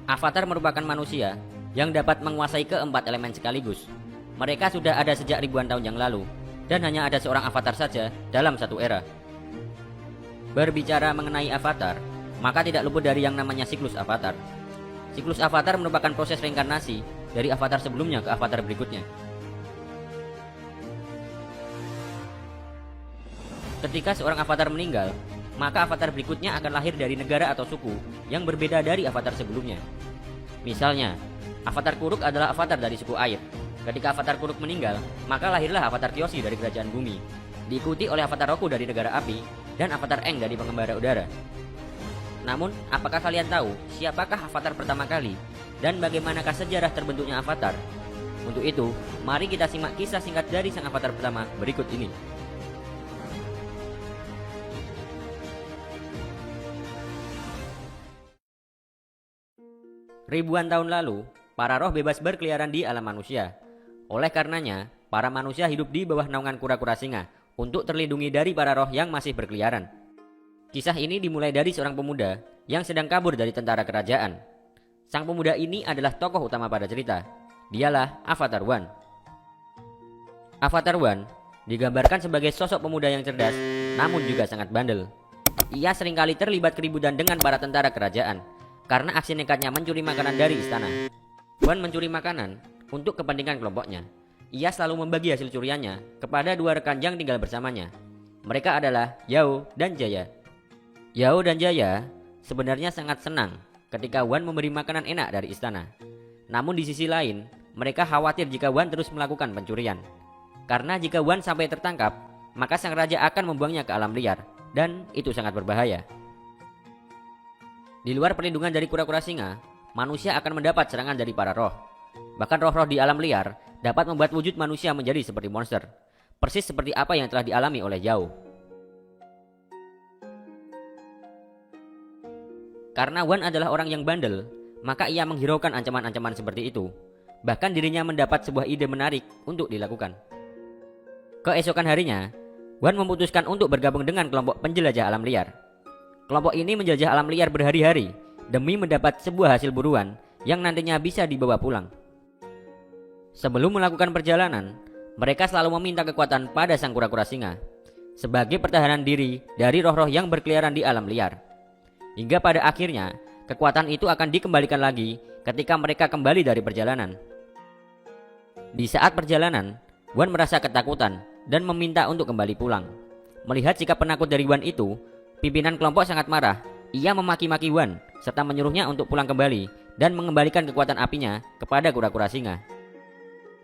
Avatar merupakan manusia yang dapat menguasai keempat elemen sekaligus. Mereka sudah ada sejak ribuan tahun yang lalu, dan hanya ada seorang avatar saja dalam satu era. Berbicara mengenai avatar, maka tidak luput dari yang namanya siklus avatar. Siklus avatar merupakan proses reinkarnasi dari avatar sebelumnya ke avatar berikutnya. Ketika seorang avatar meninggal, maka avatar berikutnya akan lahir dari negara atau suku yang berbeda dari avatar sebelumnya. Misalnya, avatar Kuruk adalah avatar dari suku air. Ketika avatar Kuruk meninggal, maka lahirlah avatar Kyoshi dari kerajaan bumi, diikuti oleh avatar Roku dari negara api, dan avatar Aang dari pengembara udara. Namun, apakah kalian tahu siapakah avatar pertama kali, dan bagaimanakah sejarah terbentuknya avatar? Untuk itu, mari kita simak kisah singkat dari sang avatar pertama berikut ini. Ribuan tahun lalu, para roh bebas berkeliaran di alam manusia. Oleh karenanya, para manusia hidup di bawah naungan kura-kura singa untuk terlindungi dari para roh yang masih berkeliaran. Kisah ini dimulai dari seorang pemuda yang sedang kabur dari tentara kerajaan. Sang pemuda ini adalah tokoh utama pada cerita. Dialah Avatar One. Avatar One digambarkan sebagai sosok pemuda yang cerdas, namun juga sangat bandel. Ia seringkali terlibat keributan dengan para tentara kerajaan karena aksi nekatnya mencuri makanan dari istana. One mencuri makanan untuk kepentingan kelompoknya. Ia selalu membagi hasil curiannya kepada dua rekan yang tinggal bersamanya. Mereka adalah Yao dan Jaya. Yao dan Jaya sebenarnya sangat senang ketika Wan memberi makanan enak dari istana. Namun di sisi lain, mereka khawatir jika Wan terus melakukan pencurian. Karena jika Wan sampai tertangkap, maka sang raja akan membuangnya ke alam liar, dan itu sangat berbahaya. Di luar perlindungan dari kura-kura singa, manusia akan mendapat serangan dari para roh. Bahkan roh-roh di alam liar dapat membuat wujud manusia menjadi seperti monster, persis seperti apa yang telah dialami oleh Yao. Karena Wan adalah orang yang bandel, maka ia menghiraukan ancaman-ancaman seperti itu. Bahkan dirinya mendapat sebuah ide menarik untuk dilakukan. Keesokan harinya, Wan memutuskan untuk bergabung dengan kelompok penjelajah alam liar. Kelompok ini menjelajah alam liar berhari-hari demi mendapat sebuah hasil buruan yang nantinya bisa dibawa pulang. Sebelum melakukan perjalanan, mereka selalu meminta kekuatan pada sang kura-kura singa sebagai pertahanan diri dari roh-roh yang berkeliaran di alam liar. Hingga pada akhirnya, kekuatan itu akan dikembalikan lagi ketika mereka kembali dari perjalanan. Di saat perjalanan, Wan merasa ketakutan dan meminta untuk kembali pulang. Melihat sikap penakut dari Wan itu, pimpinan kelompok sangat marah. Ia memaki-maki Wan serta menyuruhnya untuk pulang kembali dan mengembalikan kekuatan apinya kepada kura-kura singa.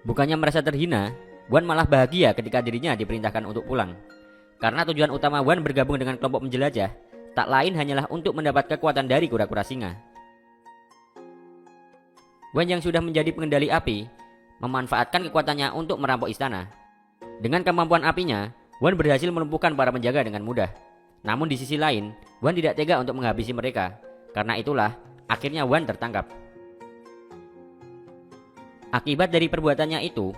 Bukannya merasa terhina, Wan malah bahagia ketika dirinya diperintahkan untuk pulang. Karena tujuan utama Wan bergabung dengan kelompok penjelajah tak lain hanyalah untuk mendapat kekuatan dari kura-kura singa. Wan yang sudah menjadi pengendali api memanfaatkan kekuatannya untuk merampok istana. Dengan kemampuan apinya, Wan berhasil melumpuhkan para penjaga dengan mudah. Namun di sisi lain, Wan tidak tega untuk menghabisi mereka. Karena itulah, akhirnya Wan tertangkap. Akibat dari perbuatannya itu,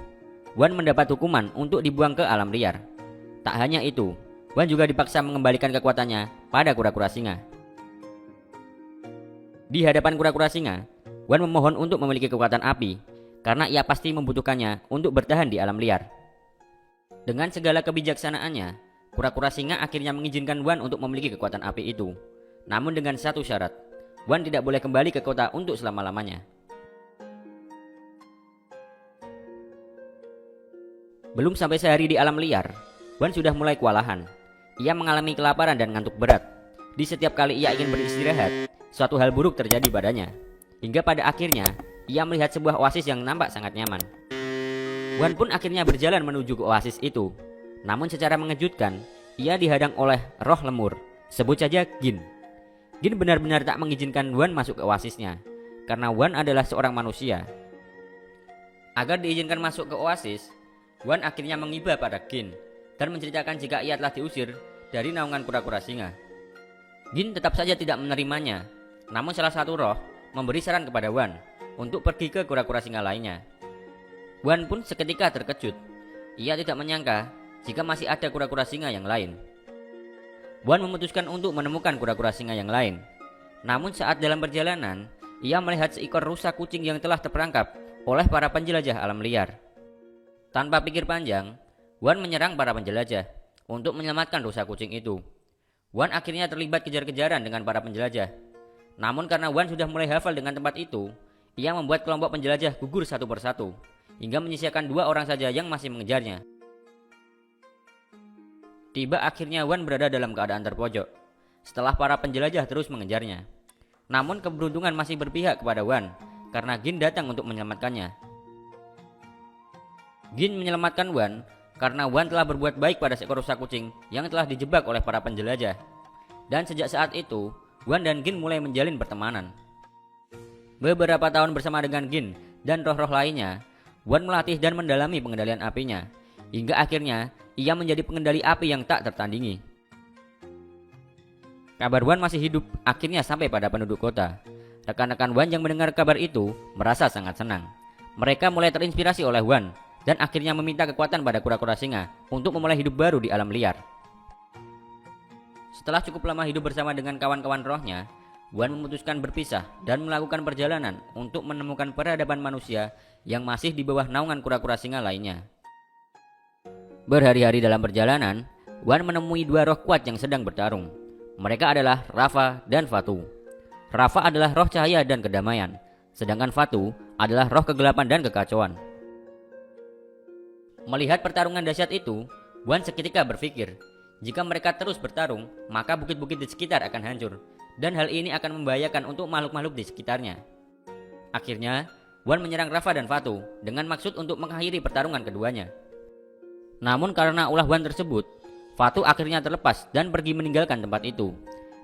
Wan mendapat hukuman untuk dibuang ke alam liar. Tak hanya itu, Wan juga dipaksa mengembalikan kekuatannya pada kura-kura singa. Di hadapan kura-kura singa, Wan memohon untuk memiliki kekuatan api, karena ia pasti membutuhkannya untuk bertahan di alam liar. Dengan segala kebijaksanaannya, kura-kura singa akhirnya mengizinkan Wan untuk memiliki kekuatan api itu. Namun dengan satu syarat, Wan tidak boleh kembali ke kota untuk selama-lamanya. Belum sampai sehari di alam liar, Wan sudah mulai kewalahan. Ia mengalami kelaparan dan ngantuk berat. Di setiap kali ia ingin beristirahat, suatu hal buruk terjadi padanya. Hingga pada akhirnya, ia melihat sebuah oasis yang nampak sangat nyaman. Wan pun akhirnya berjalan menuju ke oasis itu. Namun secara mengejutkan, ia dihadang oleh roh lemur, sebut saja Gin. Gin benar-benar tak mengizinkan Wan masuk ke oasisnya, karena Wan adalah seorang manusia. Agar diizinkan masuk ke oasis, Wan akhirnya mengiba pada Gin dan menceritakan jika ia telah diusir dari naungan kura-kura singa. Gin tetap saja tidak menerimanya. Namun salah satu roh memberi saran kepada Wan untuk pergi ke kura-kura singa lainnya. Wan pun seketika terkejut. Ia tidak menyangka jika masih ada kura-kura singa yang lain. Wan memutuskan untuk menemukan kura-kura singa yang lain. Namun saat dalam perjalanan, ia melihat seekor rusa kucing yang telah terperangkap oleh para penjelajah alam liar. Tanpa pikir panjang, Wan menyerang para penjelajah untuk menyelamatkan rusa kucing itu. Wan akhirnya terlibat kejar-kejaran dengan para penjelajah. Namun karena Wan sudah mulai hafal dengan tempat itu, ia membuat kelompok penjelajah gugur satu persatu, hingga menyisakan 2 orang saja yang masih mengejarnya. Tiba akhirnya Wan berada dalam keadaan terpojok, setelah para penjelajah terus mengejarnya. Namun keberuntungan masih berpihak kepada Wan, karena Gin datang untuk menyelamatkannya. Gin menyelamatkan Wan karena Wan telah berbuat baik pada seekor rusa kucing yang telah dijebak oleh para penjelajah. Dan sejak saat itu, Wan dan Gin mulai menjalin pertemanan. Beberapa tahun bersama dengan Gin dan roh-roh lainnya, Wan melatih dan mendalami pengendalian apinya, hingga akhirnya ia menjadi pengendali api yang tak tertandingi. Kabar Wan masih hidup akhirnya sampai pada penduduk kota. Rekan-rekan Wan yang mendengar kabar itu merasa sangat senang. Mereka mulai terinspirasi oleh Wan dan akhirnya meminta kekuatan pada kura-kura singa untuk memulai hidup baru di alam liar. Setelah cukup lama hidup bersama dengan kawan-kawan rohnya, Wan memutuskan berpisah dan melakukan perjalanan untuk menemukan peradaban manusia yang masih di bawah naungan kura-kura singa lainnya. Berhari-hari dalam perjalanan, Wan menemui 2 roh kuat yang sedang bertarung. Mereka adalah Rafa dan Fatu. Rafa adalah roh cahaya dan kedamaian, sedangkan Fatu adalah roh kegelapan dan kekacauan. Melihat pertarungan dahsyat itu, Wan seketika berpikir, jika mereka terus bertarung, maka bukit-bukit di sekitar akan hancur, dan hal ini akan membahayakan untuk makhluk-makhluk di sekitarnya. Akhirnya, Wan menyerang Rafa dan Fatu dengan maksud untuk mengakhiri pertarungan keduanya. Namun karena ulah Wan tersebut, Fatu akhirnya terlepas dan pergi meninggalkan tempat itu.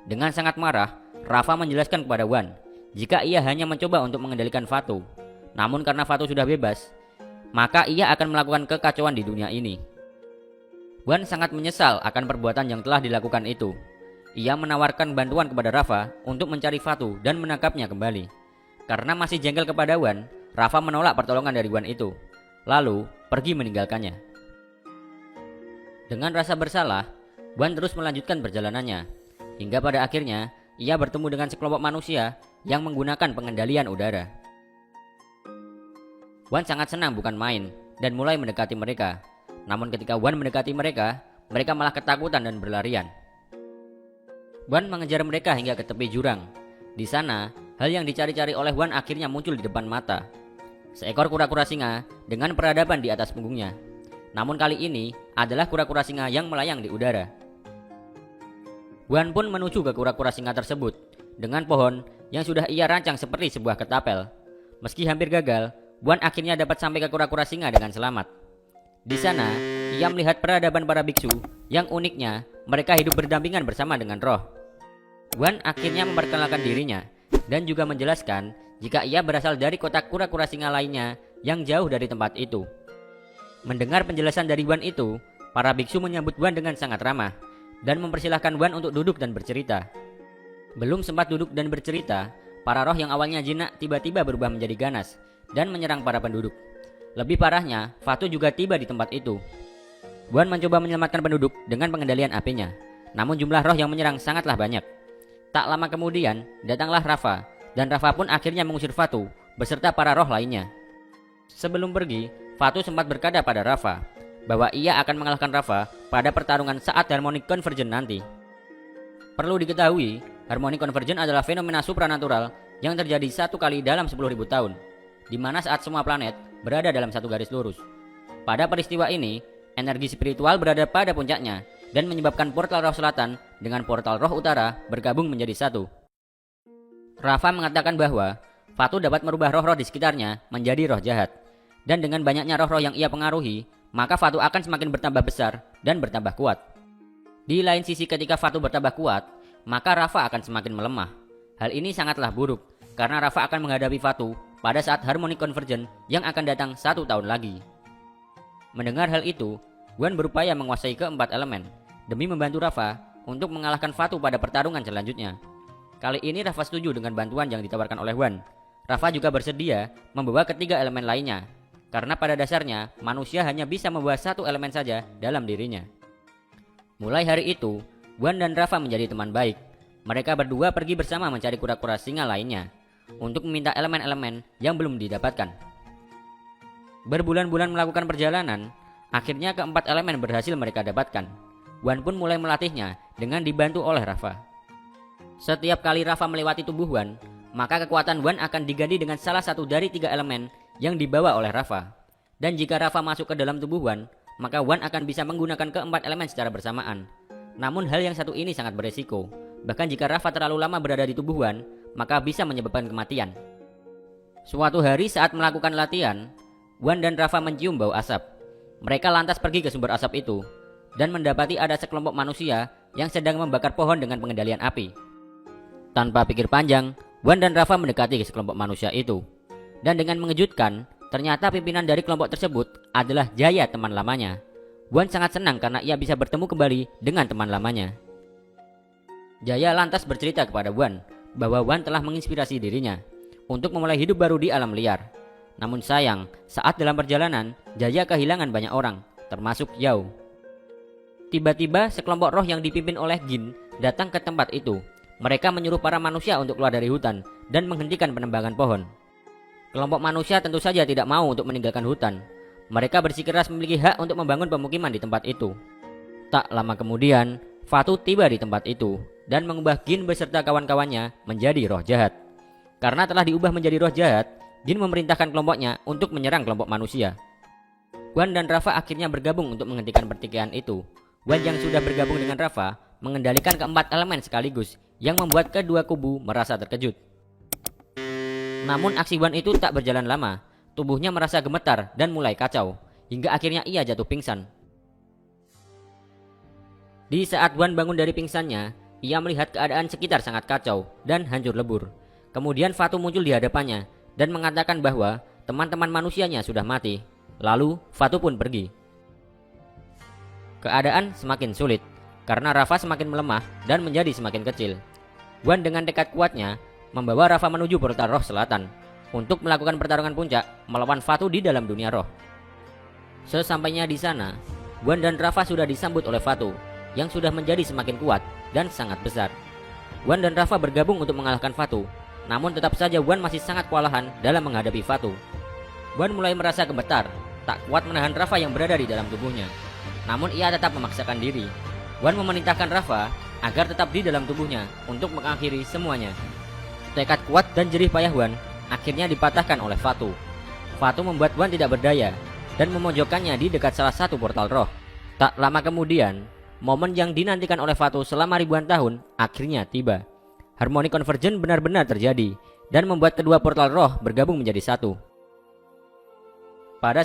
Dengan sangat marah, Rafa menjelaskan kepada Wan jika ia hanya mencoba untuk mengendalikan Fatu. Namun karena Fatu sudah bebas, maka ia akan melakukan kekacauan di dunia ini. Wan sangat menyesal akan perbuatan yang telah dilakukan itu. Ia menawarkan bantuan kepada Rafa untuk mencari Fatu dan menangkapnya kembali. Karena masih jengkel kepada Wan, Rafa menolak pertolongan dari Wan itu, lalu pergi meninggalkannya. Dengan rasa bersalah, Wan terus melanjutkan perjalanannya, hingga pada akhirnya ia bertemu dengan sekelompok manusia yang menggunakan pengendalian udara. Wan sangat senang bukan main dan mulai mendekati mereka. Namun ketika Wan mendekati mereka, mereka malah ketakutan dan berlarian. Wan mengejar mereka hingga ke tepi jurang. Di sana, hal yang dicari-cari oleh Wan akhirnya muncul di depan mata. Seekor kura-kura singa dengan peradaban di atas punggungnya. Namun kali ini adalah kura-kura singa yang melayang di udara. Wan pun menuju ke kura-kura singa tersebut dengan pohon yang sudah ia rancang seperti sebuah ketapel. Meski hampir gagal, Wan akhirnya dapat sampai ke kura-kura singa dengan selamat. Di sana, ia melihat peradaban para biksu yang uniknya mereka hidup berdampingan bersama dengan roh. Wan akhirnya memperkenalkan dirinya dan juga menjelaskan jika ia berasal dari kota kura-kura singa lainnya yang jauh dari tempat itu. Mendengar penjelasan dari Wan itu, para biksu menyambut Wan dengan sangat ramah dan mempersilahkan Wan untuk duduk dan bercerita. Belum sempat duduk dan bercerita, para roh yang awalnya jinak tiba-tiba berubah menjadi ganas dan menyerang para penduduk. Lebih parahnya, Fatu juga tiba di tempat itu. Wan mencoba menyelamatkan penduduk dengan pengendalian apinya, namun jumlah roh yang menyerang sangatlah banyak. Tak lama kemudian, datanglah Rafa, dan Rafa pun akhirnya mengusir Fatu beserta para roh lainnya. Sebelum pergi, Fatu sempat berkata pada Rafa bahwa ia akan mengalahkan Rafa pada pertarungan saat Harmonic Convergence nanti. Perlu diketahui, Harmonic Convergence adalah fenomena supranatural yang terjadi 1 kali dalam 10.000 tahun, di mana saat semua planet berada dalam satu garis lurus. Pada peristiwa ini, energi spiritual berada pada puncaknya dan menyebabkan portal roh selatan dengan portal roh utara bergabung menjadi satu. Rafa mengatakan bahwa Fatu dapat merubah roh-roh di sekitarnya menjadi roh jahat, dan dengan banyaknya roh-roh yang ia pengaruhi, maka Fatu akan semakin bertambah besar dan bertambah kuat. Di lain sisi, ketika Fatu bertambah kuat, maka Rafa akan semakin melemah. Hal ini sangatlah buruk, karena Rafa akan menghadapi Fatu pada saat Harmonic Convergence yang akan datang 1 tahun lagi. Mendengar hal itu, Wan berupaya menguasai keempat elemen demi membantu Rafa untuk mengalahkan Fatu pada pertarungan selanjutnya. Kali ini Rafa setuju dengan bantuan yang ditawarkan oleh Wan. Rafa juga bersedia membawa ketiga elemen lainnya, karena pada dasarnya manusia hanya bisa membawa 1 elemen saja dalam dirinya. Mulai hari itu, Wan dan Rafa menjadi teman baik. Mereka berdua pergi bersama mencari kura-kura singa lainnya. untuk meminta elemen-elemen yang belum didapatkan. Berbulan-bulan melakukan perjalanan, akhirnya keempat elemen berhasil mereka dapatkan. Wan pun mulai melatihnya dengan dibantu oleh Rafa. Setiap kali Rafa melewati tubuh Wan, maka kekuatan Wan akan diganti dengan salah satu dari 3 elemen yang dibawa oleh Rafa. Dan jika Rafa masuk ke dalam tubuh Wan, maka Wan akan bisa menggunakan keempat elemen secara bersamaan. Namun hal yang satu ini sangat beresiko. Bahkan jika Rafa terlalu lama berada di tubuh Wan, maka bisa menyebabkan kematian. Suatu hari saat melakukan latihan, Wan dan Rafa mencium bau asap. Mereka lantas pergi ke sumber asap itu dan mendapati ada sekelompok manusia yang sedang membakar pohon dengan pengendalian api. Tanpa pikir panjang, Wan dan Rafa mendekati sekelompok manusia itu. Dan dengan mengejutkan, ternyata pimpinan dari kelompok tersebut adalah Jaya, teman lamanya. Wan sangat senang karena ia bisa bertemu kembali dengan teman lamanya. Jaya lantas bercerita kepada Wan bahwa Wan telah menginspirasi dirinya untuk memulai hidup baru di alam liar. Namun sayang, saat dalam perjalanan, Jaya kehilangan banyak orang, termasuk Yao. Tiba-tiba sekelompok roh yang dipimpin oleh Jin datang ke tempat itu. Mereka menyuruh para manusia untuk keluar dari hutan dan menghentikan penebangan pohon. Kelompok manusia tentu saja tidak mau untuk meninggalkan hutan. Mereka bersikeras memiliki hak untuk membangun pemukiman di tempat itu. Tak lama kemudian, Fatu tiba di tempat itu dan mengubah Jin beserta kawan-kawannya menjadi roh jahat. Karena telah diubah menjadi roh jahat, Jin memerintahkan kelompoknya untuk menyerang kelompok manusia. Wan dan Rafa akhirnya bergabung untuk menghentikan pertikaian itu. Wan yang sudah bergabung dengan Rafa mengendalikan keempat elemen sekaligus, yang membuat kedua kubu merasa terkejut. Namun aksi Wan itu tak berjalan lama. Tubuhnya merasa gemetar dan mulai kacau, hingga akhirnya ia jatuh pingsan. Di saat Wan bangun dari pingsannya, ia melihat keadaan sekitar sangat kacau dan hancur lebur. Kemudian Fatu muncul di hadapannya dan mengatakan bahwa teman-teman manusianya sudah mati. Lalu Fatu pun pergi. Keadaan semakin sulit karena Rafa semakin melemah dan menjadi semakin kecil. Wan dengan tekad kuatnya membawa Rafa menuju portal roh selatan untuk melakukan pertarungan puncak melawan Fatu di dalam dunia roh. Sesampainya di sana, Wan dan Rafa sudah disambut oleh Fatu yang sudah menjadi semakin kuat dan sangat besar. Wan dan Rafa bergabung untuk mengalahkan Fatu, namun tetap saja Wan masih sangat kewalahan dalam menghadapi Fatu. Wan mulai merasa gemetar, tak kuat menahan Rafa yang berada di dalam tubuhnya. Namun ia tetap memaksakan diri. Wan memerintahkan Rafa agar tetap di dalam tubuhnya untuk mengakhiri semuanya. Tekad kuat dan jerih payah Wan akhirnya dipatahkan oleh Fatu. Fatu membuat Wan tidak berdaya dan memojokkannya di dekat salah satu portal roh. Tak lama kemudian, momen yang dinantikan oleh Fatu selama ribuan tahun akhirnya tiba. Harmoni konvergen benar-benar terjadi dan membuat kedua portal roh bergabung menjadi satu. Pada saat